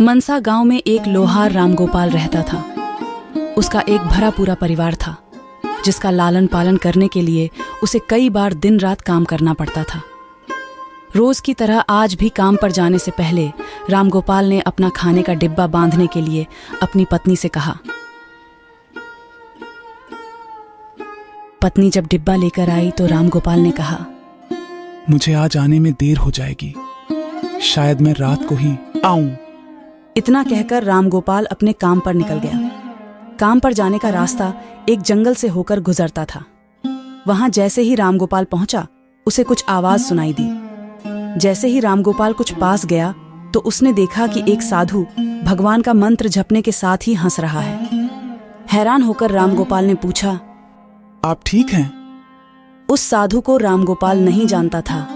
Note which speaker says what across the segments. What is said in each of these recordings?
Speaker 1: मनसा गांव में एक लोहार रामगोपाल रहता था। उसका एक भरा पूरा परिवार था, जिसका लालन पालन करने के लिए उसे कई बार दिन रात काम करना पड़ता था। रोज की तरह आज भी काम पर जाने से पहले रामगोपाल ने अपना खाने का डिब्बा बांधने के लिए अपनी पत्नी से कहा। पत्नी जब डिब्बा लेकर आई तो रामगोपाल ने कहा,
Speaker 2: मुझे आज आने में देर हो जाएगी, शायद मैं रात को ही आऊं।
Speaker 1: इतना कहकर रामगोपाल अपने काम पर निकल गया। काम पर जाने का रास्ता एक जंगल से होकर गुजरता था। वहां जैसे ही रामगोपाल पहुंचा, उसे कुछ आवाज सुनाई दी। जैसे ही रामगोपाल कुछ पास गया तो उसने देखा कि एक साधु भगवान का मंत्र जपने के साथ ही हंस रहा है। हैरान होकर रामगोपाल ने पूछा,
Speaker 2: आप ठीक हैं?
Speaker 1: उस साधु को रामगोपाल नहीं जानता था,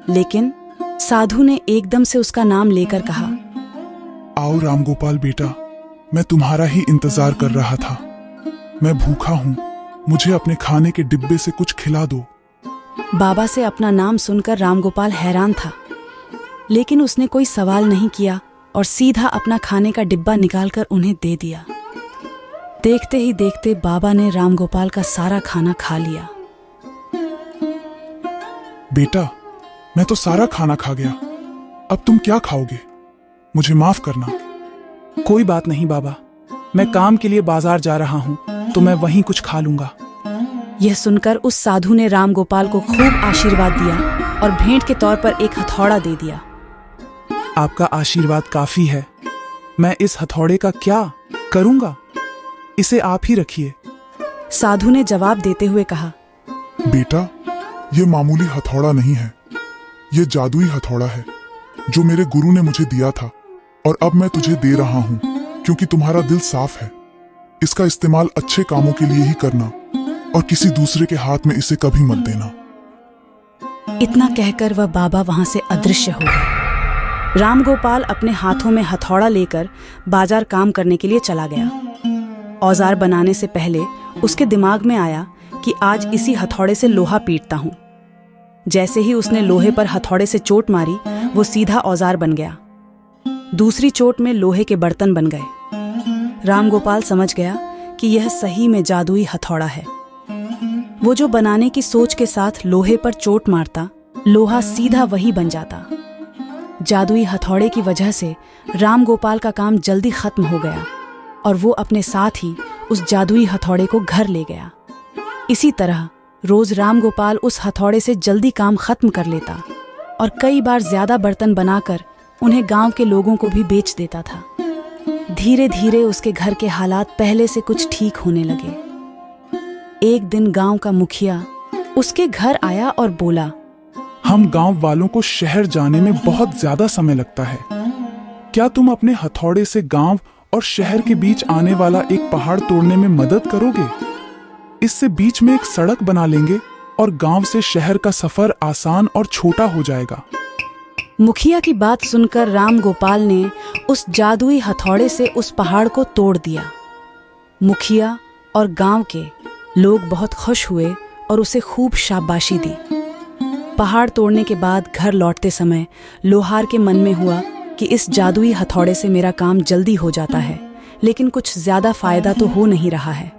Speaker 1: लेकिन साधु ने एकदम से उसका नाम लेकर कहा,
Speaker 3: आओ रामगोपाल बेटा, मैं तुम्हारा ही इंतजार कर रहा था। मैं भूखा हूँ, मुझे अपने खाने के डिब्बे से कुछ खिला दो।
Speaker 1: बाबा से अपना नाम सुनकर रामगोपाल हैरान था, लेकिन उसने कोई सवाल नहीं किया और सीधा अपना खाने का डिब्बा निकालकर उन्हें दे दिया। देखते ही देखते बाबा ने रामगोपाल का सारा खाना खा लिया।
Speaker 3: बेटा, मैं तो सारा खाना खा गया, अब तुम क्या खाओगे? मुझे माफ करना।
Speaker 2: कोई बात नहीं बाबा, मैं काम के लिए बाजार जा रहा हूँ, तो मैं वहीं कुछ खा लूंगा।
Speaker 1: यह सुनकर उस साधु ने रामगोपाल को खूब आशीर्वाद दिया और भेंट के तौर पर एक हथौड़ा दे दिया।
Speaker 2: आपका आशीर्वाद काफी है, मैं इस हथौड़े का क्या करूंगा? इसे आप ही रखिए।
Speaker 1: साधु ने जवाब देते हुए कहा,
Speaker 3: बेटा, ये मामूली हथौड़ा नहीं है, ये जादुई हथौड़ा है जो मेरे गुरु ने मुझे दिया था और अब मैं तुझे दे रहा हूँ, क्योंकि तुम्हारा दिल साफ है। इसका इस्तेमाल अच्छे कामों के लिए ही करना और किसी दूसरे के हाथ में इसे कभी मत देना।
Speaker 1: इतना कहकर वह बाबा वहां से अदृश्य हो गए। रामगोपाल अपने हाथों में हथौड़ा लेकर बाजार काम करने के लिए चला गया। औजार बनाने से पहले उसके दिमाग में आया कि आज इसी हथौड़े से लोहा पीटता हूं। जैसे ही उसने लोहे पर हथौड़े से चोट मारी, वो सीधा औजार बन गया। दूसरी चोट में लोहे के बर्तन बन गए। रामगोपाल समझ गया कि यह सही में जादुई हथौड़ा है। वो जो बनाने की सोच के साथ लोहे पर चोट मारता, लोहा सीधा वही बन जाता। जादुई हथौड़े की वजह से रामगोपाल का काम जल्दी खत्म हो गया और वो अपने साथ ही उस जादुई हथौड़े को घर ले गया। इसी तरह रोज रामगोपाल उस हथौड़े से जल्दी काम खत्म कर लेता और कई बार ज्यादा बर्तन बनाकर उन्हें गांव के लोगों को भी बेच देता था। धीरे धीरे उसके घर के हालात पहले से कुछ ठीक होने लगे। एक दिन गांव का मुखिया उसके घर आया और बोला,
Speaker 2: हम गांव वालों को शहर जाने में बहुत ज्यादा समय लगता है। क्या तुम अपने हथौड़े से गांव और शहर के बीच आने वाला एक पहाड़ तोड़ने में मदद करोगे? इससे बीच में एक सड़क बना लेंगे और गांव से शहर का सफर आसान और छोटा हो जाएगा।
Speaker 1: मुखिया की बात सुनकर रामगोपाल ने उस जादुई हथौड़े से उस पहाड़ को तोड़ दिया। मुखिया और गांव के लोग बहुत खुश हुए और उसे खूब शाबाशी दी। पहाड़ तोड़ने के बाद घर लौटते समय लोहार के मन में हुआ कि इस जादुई हथौड़े से मेरा काम जल्दी हो जाता है, लेकिन कुछ ज्यादा फायदा तो हो नहीं रहा है।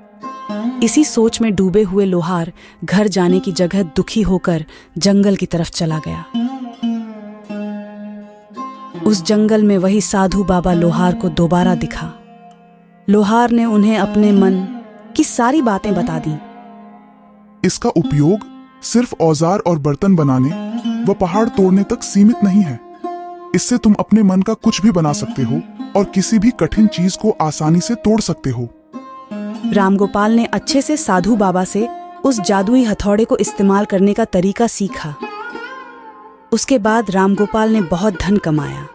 Speaker 1: इसी सोच में डूबे हुए लोहार घर जाने की जगह दुखी होकर जंगल की तरफ चला गया। उस जंगल में वही साधु बाबा लोहार को दोबारा दिखा। लोहार ने उन्हें अपने मन की सारी बातें बता दी।
Speaker 3: इसका उपयोग सिर्फ औजार और बर्तन बनाने व पहाड़ तोड़ने तक सीमित नहीं है। इससे तुम अपने मन का कुछ भी बना सकते हो और किसी भी कठिन चीज को आसानी से तोड़ सकते हो।
Speaker 1: रामगोपाल ने अच्छे से साधु बाबा से उस जादुई हथौड़े को इस्तेमाल करने का तरीका सीखा। उसके बाद रामगोपाल ने बहुत धन कमाया।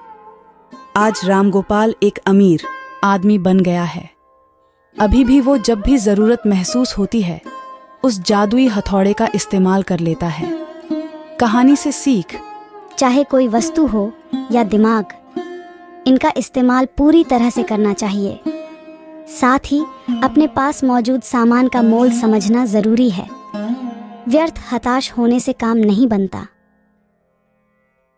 Speaker 1: आज रामगोपाल एक अमीर आदमी बन गया है। अभी भी वो जब भी जरूरत महसूस होती है, उस जादुई हथौड़े का इस्तेमाल कर लेता है। कहानी से सीख,
Speaker 4: चाहे कोई वस्तु हो या दिमाग, इनका इस्तेमाल पूरी तरह से करना चाहिए। साथ ही अपने पास मौजूद सामान का मोल समझना जरूरी है। व्यर्थ हताश होने से काम नहीं बनता।